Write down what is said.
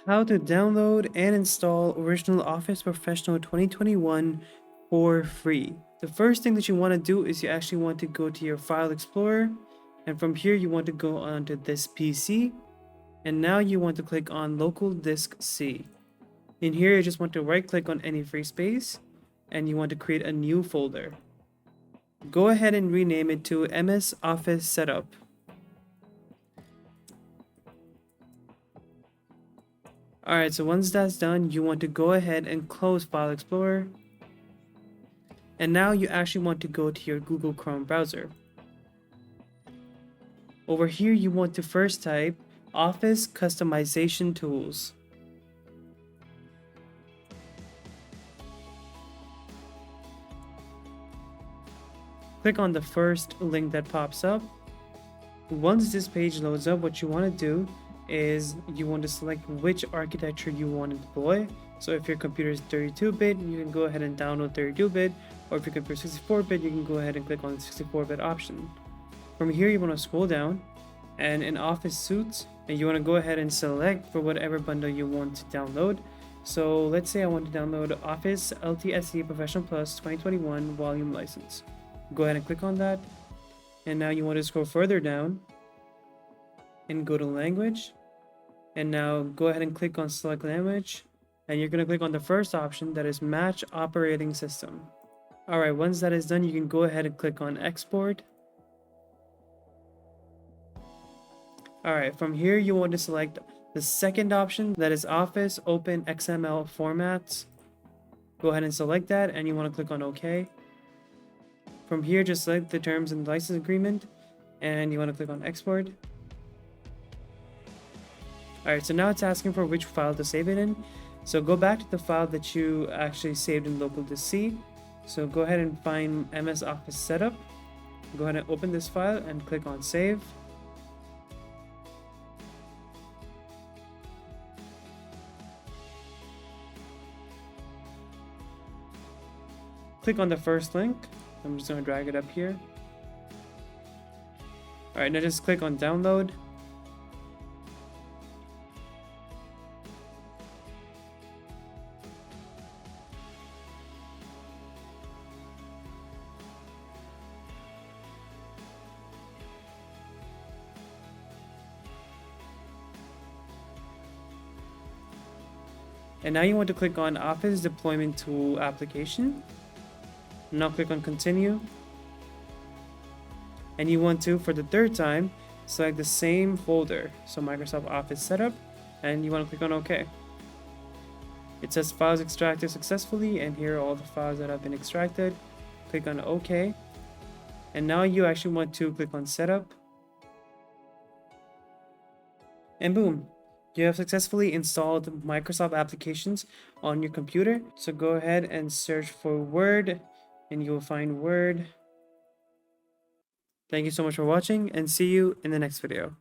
How to download and install original Office Professional 2021 for free. The first thing that you want to do is you actually want to go to your File Explorer, and from here you want to go onto this PC, and now you want to click on Local Disk C. In here you just want to right click on any free space, and you want to create a new folder. Go ahead and rename it to MS Office Setup. Alright, so once that's done, you want to go ahead and close File Explorer. And now you actually want to go to your Google Chrome browser. Over here, you want to first type Office Customization Tools. Click on the first link that pops up. Once this page loads up, what you want to do is you want to select which architecture you want to deploy. So if your computer is 32-bit, you can go ahead and download 32-bit, or if your computer is 64-bit, you can go ahead and click on the 64-bit option. From here, you want to scroll down, and in Office Suites, and you want to go ahead and select for whatever bundle you want to download. So let's say I want to download Office LTSC Professional Plus 2021 Volume License. Go ahead and click on that, and now you want to scroll further down and go to Language. And now go ahead and click on Select Language, and you're going to click on the first option, that is Match Operating System. Alright, once that is done, you can go ahead and click on Export. Alright, from here you want to select the second option, that is Office Open XML Formats. Go ahead and select that, and you want to click on OK. From here, just select the Terms and License Agreement, and you want to click on Export. Alright, so now it's asking for which file to save it in. So go back to the file that you actually saved in Local Disk C. So go ahead and find MS Office Setup. Go ahead and open this file and click on Save. Click on the first link. I'm just going to drag it up here. Alright, now just click on Download. And now you want to click on Office Deployment Tool Application. Now click on Continue. And you want to, for the third time, select the same folder, so Microsoft Office Setup, and you want to click on OK. It says files extracted successfully, and here are all the files that have been extracted. Click on OK. And now you actually want to click on Setup. And boom! You have successfully installed Microsoft applications on your computer. So go ahead and search for Word, and you'll find Word. Thank you so much for watching, and see you in the next video.